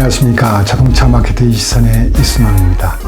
안녕하십니까. 자동차 마케팅 시선의 이순환입니다.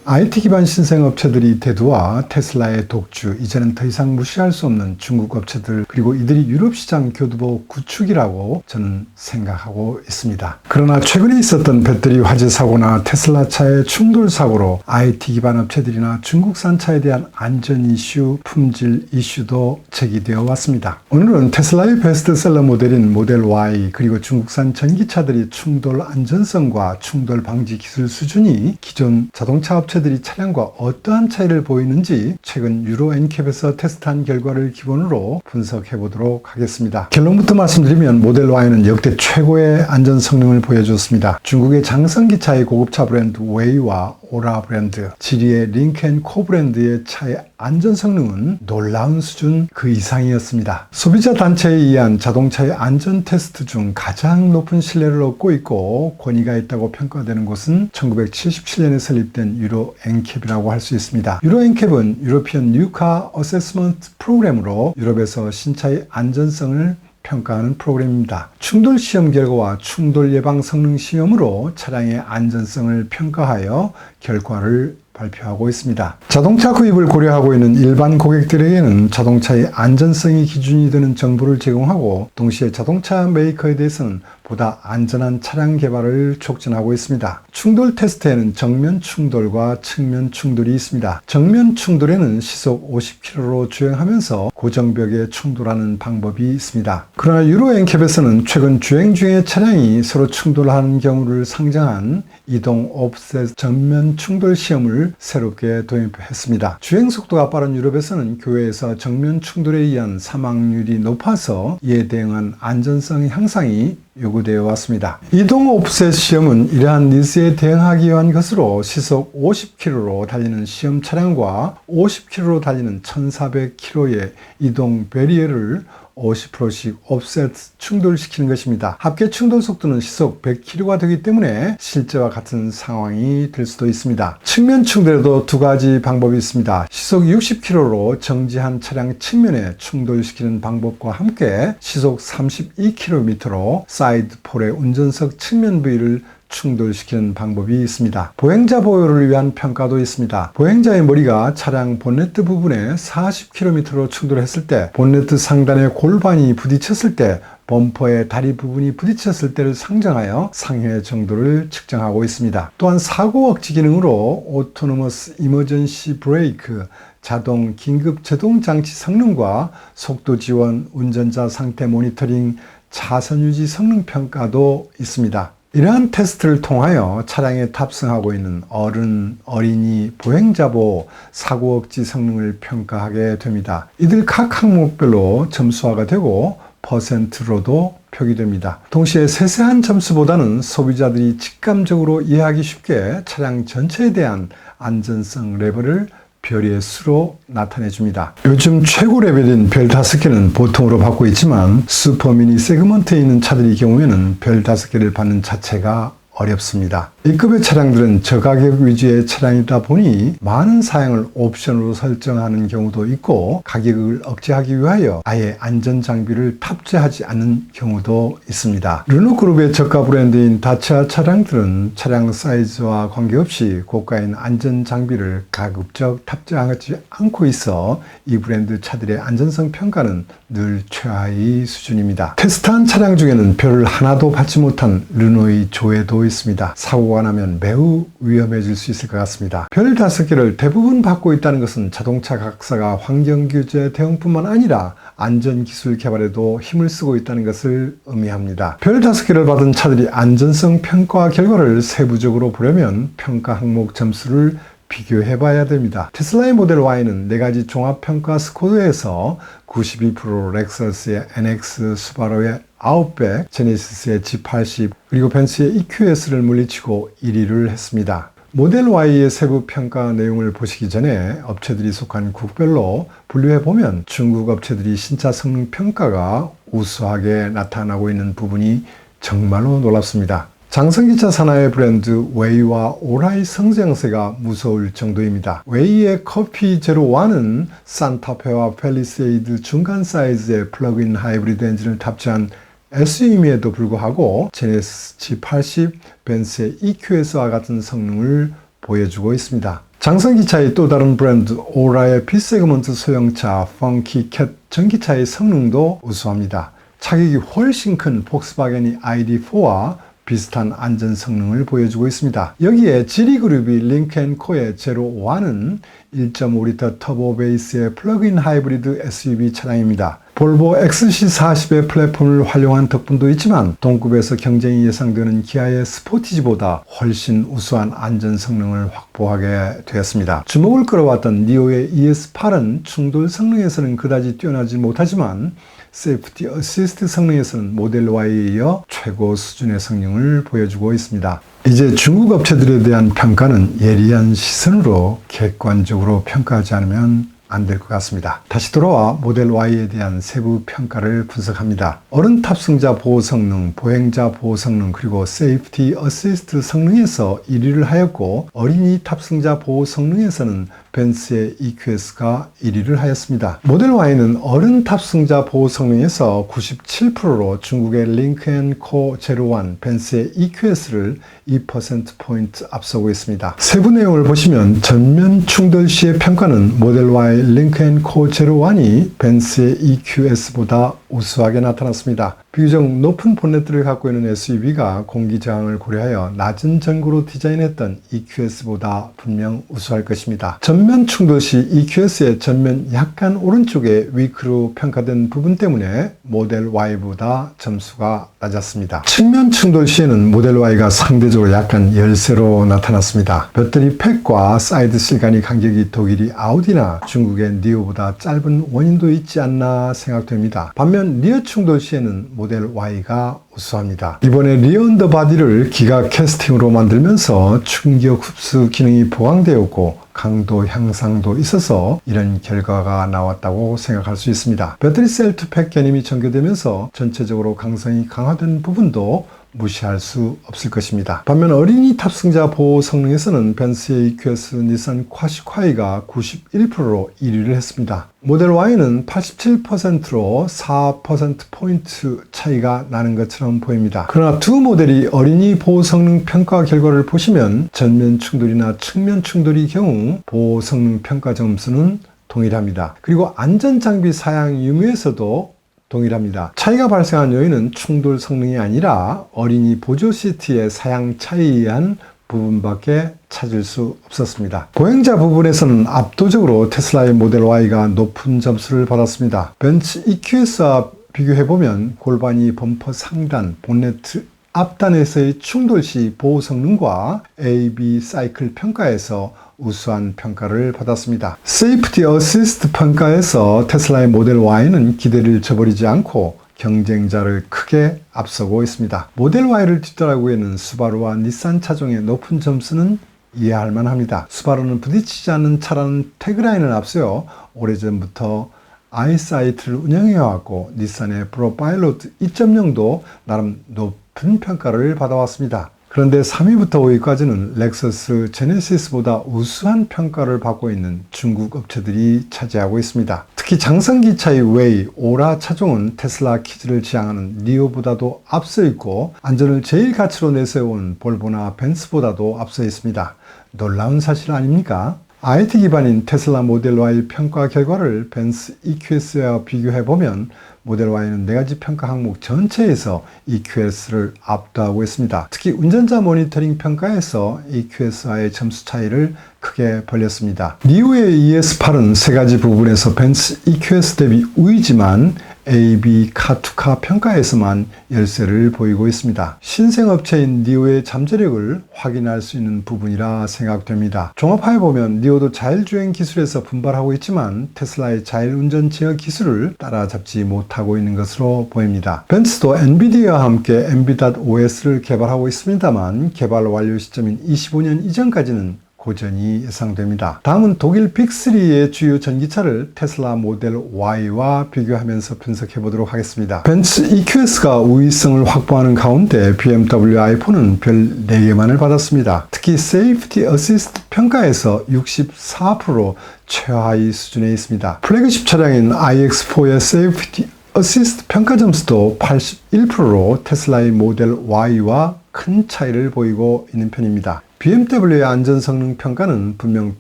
IT 기반 신생 업체들이 대두와 테슬라의 독주, 이제는 더 이상 무시할 수 없는 중국 업체들, 그리고 이들이 유럽 시장 교두보 구축이라고 저는 생각하고 있습니다. 그러나 최근에 있었던 배터리 화재 사고나 테슬라 차의 충돌 사고로 IT 기반 업체들이나 중국산 차에 대한 안전 이슈, 품질 이슈도 제기되어 왔습니다. 오늘은 테슬라의 베스트셀러 모델인 모델 Y, 그리고 중국산 전기차들이 충돌 안전성과 충돌 방지 기술 수준이 기존 자동차 업체들이 차량과 어떠한 차이를 보이는지 최근 유로 엔캡에서 테스트한 결과를 기본으로 분석해 보도록 하겠습니다. 결론부터 말씀드리면 모델 Y는 역대 최고의 안전 성능을 보여줬습니다. 중국의 장성기차의 고급차 브랜드 웨이와 오라 브랜드, 지리의 링크앤코 브랜드의 차의 안전 성능은 놀라운 수준 그 이상이었습니다. 소비자 단체에 의한 자동차의 안전 테스트 중 가장 높은 신뢰를 얻고 있고 권위가 있다고 평가되는 곳은 1977년에 설립된 유로 엔캡이라고 할 수 있습니다. 유로 엔캡은 유로피언 뉴카 어세스먼트 프로그램으로 유럽에서 신차의 안전성을 평가하는 프로그램입니다. 충돌 시험 결과와 충돌 예방 성능 시험으로 차량의 안전성을 평가하여 결과를 발표하고 있습니다. 자동차 구입을 고려하고 있는 일반 고객들에게는 자동차의 안전성이 기준이 되는 정보를 제공하고 동시에 자동차 메이커에 대해서는 보다 안전한 차량 개발을 촉진하고 있습니다. 충돌 테스트에는 정면 충돌과 측면 충돌이 있습니다. 정면 충돌에는 시속 50km로 주행하면서 고정벽에 충돌하는 방법이 있습니다. 그러나 유로 엔캡에서는 최근 주행 중의 차량이 서로 충돌하는 경우를 상정한 이동 옵셋 정면 충돌 시험을 새롭게 도입했습니다. 주행 속도가 빠른 유럽에서는 교외에서 정면 충돌에 의한 사망률이 높아서 이에 대응한 안전성 향상이 요구되어 왔습니다. 이동 옵셋 시험은 이러한 니즈에 대응하기 위한 것으로 시속 50km로 달리는 시험 차량과 50km로 달리는 1400km의 이동 베리어를 50%씩 옵셋 충돌시키는 것입니다. 합계 충돌 속도는 시속 100km가 되기 때문에 실제와 같은 상황이 될 수도 있습니다. 측면 충돌에도 두 가지 방법이 있습니다. 시속 60km로 정지한 차량 측면에 충돌시키는 방법과 함께 시속 32km로 사이드 폴의 운전석 측면 부위를 충돌시키는 방법이 있습니다. 보행자 보호를 위한 평가도 있습니다. 보행자의 머리가 차량 본네트 부분에 40km로 충돌했을 때, 본네트 상단에 골반이 부딪혔을 때, 범퍼의 다리 부분이 부딪혔을 때를 상정하여 상해 정도를 측정하고 있습니다. 또한 사고 억제 기능으로 오토노머스 이머전시 브레이크, 자동 긴급 제동 장치 성능과 속도 지원, 운전자 상태 모니터링, 차선 유지 성능 평가도 있습니다. 이러한 테스트를 통하여 차량에 탑승하고 있는 어른, 어린이, 보행자 보호, 사고 억제 성능을 평가하게 됩니다. 이들 각 항목별로 점수화가 되고 퍼센트로도 표기됩니다. 동시에 세세한 점수보다는 소비자들이 직감적으로 이해하기 쉽게 차량 전체에 대한 안전성 레벨을 별의 수로 나타내줍니다. 요즘 최고 레벨인 별 5개는 보통으로 받고 있지만 슈퍼미니 세그먼트에 있는 차들의 경우에는 별 5개를 받는 자체가 어렵습니다. A급의 차량들은 저가격 위주의 차량이다 보니 많은 사양을 옵션으로 설정하는 경우도 있고 가격을 억제하기 위하여 아예 안전장비를 탑재하지 않는 경우도 있습니다. 르노그룹의 저가 브랜드인 다치아 차량들은 차량 사이즈와 관계없이 고가인 안전장비를 가급적 탑재하지 않고 있어 이 브랜드 차들의 안전성 평가는 늘 최하위 수준입니다. 테스트한 차량 중에는 별을 하나도 받지 못한 르노의 조회도 있습니다. 사고가 나면 매우 위험해질 수 있을 것 같습니다. 별 5개를 대부분 받고 있다는 것은 자동차 각사가 환경규제 대응뿐만 아니라 안전기술 개발에도 힘을 쓰고 있다는 것을 의미합니다. 별 5개를 받은 차들이 안전성 평가 결과를 세부적으로 보려면 평가 항목 점수를 비교해 봐야 됩니다. 테슬라의 모델 Y는 4가지 종합평가 스코어에서 92%, 렉서스의 NX, 수바루의 아웃백, 제네시스의 G80, 그리고 벤츠의 EQS를 물리치고 1위를 했습니다. 모델 Y의 세부 평가 내용을 보시기 전에 업체들이 속한 국별로 분류해 보면 중국 업체들이 신차 성능 평가가 우수하게 나타나고 있는 부분이 정말로 놀랍습니다. 장성기차 산하의 브랜드 웨이와 오라의 성장세가 무서울 정도입니다. 웨이의 커피 제로1은 산타페와 펠리세이드 중간 사이즈의 플러그인 하이브리드 엔진을 탑재한 SUV임에도 불구하고 제네시스 G80, 벤츠의 EQS와 같은 성능을 보여주고 있습니다. 장성기차의 또 다른 브랜드 오라의 B세그먼트 소형차 펑키캣 전기차의 성능도 우수합니다. 차격이 훨씬 큰 폭스바겐이 ID4와 비슷한 안전 성능을 보여주고 있습니다. 여기에 지리그룹이 링크앤코의 제로1은 1.5L 터보 베이스의 플러그인 하이브리드 SUV 차량입니다. 볼보 XC40의 플랫폼을 활용한 덕분도 있지만 동급에서 경쟁이 예상되는 기아의 스포티지보다 훨씬 우수한 안전 성능을 확보하게 되었습니다. 주목을 끌어왔던 니오의 ES8은 충돌 성능에서는 그다지 뛰어나지 못하지만 세이프티 어시스트 성능에서는 모델 Y에 이어 최고 수준의 성능을 보여주고 있습니다. 이제 중국 업체들에 대한 평가는 예리한 시선으로 객관적으로 평가하지 않으면 안 될 것 같습니다. 다시 돌아와 모델 Y에 대한 세부 평가를 분석합니다. 어른 탑승자 보호 성능, 보행자 보호 성능, 그리고 세이프티 어시스트 성능에서 1위를 하였고 어린이 탑승자 보호 성능에서는 벤츠의 EQS가 1위를 하였습니다. 모델 Y는 어른 탑승자 보호 성능에서 97%로 중국의 링크앤코 제로1, 벤츠의 EQS를 2%포인트 앞서고 있습니다. 세부 내용을 보시면 전면 충돌 시의 평가는 모델 Y 링크앤코 제로1이 벤츠의 EQS보다 우수하게 나타났습니다. 비교적 높은 본네트를 갖고 있는 SUV가 공기 저항을 고려하여 낮은 전고로 디자인했던 EQS보다 분명 우수할 것입니다. 전면 충돌 시 EQS의 전면 약간 오른쪽에 위크로 평가된 부분 때문에 모델 Y보다 점수가 낮았습니다. 측면 충돌 시에는 모델 Y가 상대적으로 약간 열세로 나타났습니다. 배터리 팩과 사이드 실간이 간격이 독일이 아우디나 중국의 니오보다 짧은 원인도 있지 않나 생각됩니다. 반면 리어 충돌 시에는 모델 Y가 우수합니다. 이번에 리어 언더바디를 기가 캐스팅으로 만들면서 충격 흡수 기능이 보강되었고 강도 향상도 있어서 이런 결과가 나왔다고 생각할 수 있습니다. 배터리 셀 투 팩 개념이 전개되면서 전체적으로 강성이 강화된 부분도 무시할 수 없을 것입니다. 반면 어린이 탑승자 보호 성능에서는 벤츠의 EQS, 닛산 콰시콰이가 91%로 1위를 했습니다. 모델 Y는 87%로 4%포인트 차이가 나는 것처럼 보입니다. 그러나 두 모델이 어린이 보호 성능 평가 결과를 보시면 전면 충돌이나 측면 충돌의 경우 보호 성능 평가 점수는 동일합니다. 그리고 안전장비 사양 유무에서도 동일합니다. 차이가 발생한 요인은 충돌 성능이 아니라 어린이 보조 시트의 사양 차이에 의한 부분밖에 찾을 수 없었습니다. 보행자 부분에서는 압도적으로 테슬라의 모델 Y가 높은 점수를 받았습니다. 벤츠 EQS와 비교해보면 골반이 범퍼 상단, 본네트 앞단에서의 충돌 시 보호 성능과 AB 사이클 평가에서 우수한 평가를 받았습니다. 세이프티 어시스트 평가에서 테슬라의 모델 Y는 기대를 저버리지 않고 경쟁자를 크게 앞서고 있습니다. 모델 Y를 뒤따르고 있는 수바루와 닛산 차종의 높은 점수는 이해할 만합니다. 수바루는 부딪히지 않는 차라는 태그라인을 앞세워 오래전부터 아이사이트를 운영해왔고 닛산의 프로파일럿 2.0도 나름 높은 평가를 받아왔습니다. 그런데 3위부터 5위까지는 렉서스 제네시스보다 우수한 평가를 받고 있는 중국 업체들이 차지하고 있습니다. 특히 장성기차의 웨이, 오라 차종은 테슬라 키즈를 지향하는 니오보다도 앞서 있고 안전을 제일 가치로 내세운 볼보나 벤츠보다도 앞서 있습니다. 놀라운 사실 아닙니까? IT 기반인 테슬라 모델 Y 평가 결과를 벤츠 EQS와 비교해보면 모델 Y는 4가지 평가 항목 전체에서 EQS를 압도하고 있습니다. 특히 운전자 모니터링 평가에서 EQS와의 점수 차이를 크게 벌렸습니다. 니오의 ES8은 3가지 부분에서 벤츠 EQS 대비 우위지만 AB 카2카 평가에서만 열세를 보이고 있습니다. 신생업체인 니오의 잠재력을 확인할 수 있는 부분이라 생각됩니다. 종합해보면 니오도 자율주행 기술에서 분발하고 있지만 테슬라의 자율운전 제어 기술을 따라잡지 못하고 있는 것으로 보입니다. 벤츠도 엔비디아와 함께 NV.OS를 개발하고 있습니다만 개발 완료 시점인 25년 이전까지는 고전이 예상됩니다. 다음은 독일 빅3의 주요 전기차를 테슬라 모델 Y와 비교하면서 분석해 보도록 하겠습니다. 벤츠 EQS가 우위성을 확보하는 가운데 BMW i4는 별 4개만을 받았습니다. 특히 세이프티 어시스트 평가에서 64% 최하위 수준에 있습니다. 플래그십 차량인 iX4의 세이프티 어시스트 평가 점수도 81%로 테슬라의 모델 Y와 큰 차이를 보이고 있는 편입니다. BMW의 안전 성능 평가는 분명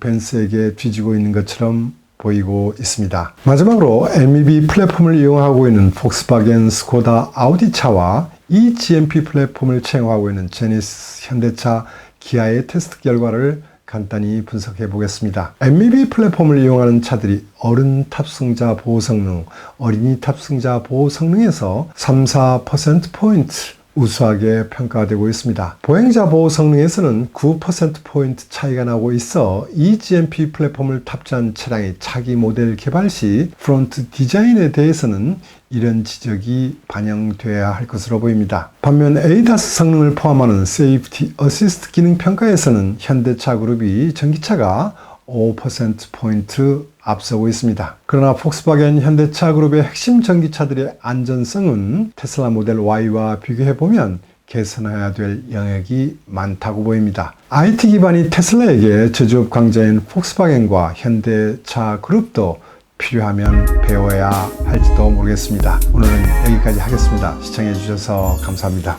벤츠에게 뒤지고 있는 것처럼 보이고 있습니다. 마지막으로 MEB 플랫폼을 이용하고 있는 폭스바겐, 스코다, 아우디 차와 이 GMP 플랫폼을 채용하고 있는 제네시스, 현대차, 기아의 테스트 결과를 간단히 분석해 보겠습니다. MEB 플랫폼을 이용하는 차들이 어른 탑승자 보호 성능, 어린이 탑승자 보호 성능에서 3-4%포인트 우수하게 평가되고 있습니다. 보행자 보호 성능에서는 9%포인트 차이가 나고 있어 이 GMP 플랫폼을 탑재한 차량의 차기 모델 개발 시 프론트 디자인에 대해서는 이런 지적이 반영돼야 할 것으로 보입니다. 반면 ADAS 성능을 포함하는 세이프티 어시스트 기능 평가에서는 현대차 그룹이 전기차가 5%포인트 앞서고 있습니다. 그러나 폭스바겐 현대차 그룹의 핵심 전기차들의 안전성은 테슬라 모델 Y와 비교해보면 개선해야 될 영역이 많다고 보입니다. IT 기반이 테슬라에게 제조업 강자인 폭스바겐과 현대차 그룹도 필요하면 배워야 할지도 모르겠습니다. 오늘은 여기까지 하겠습니다. 시청해 주셔서 감사합니다.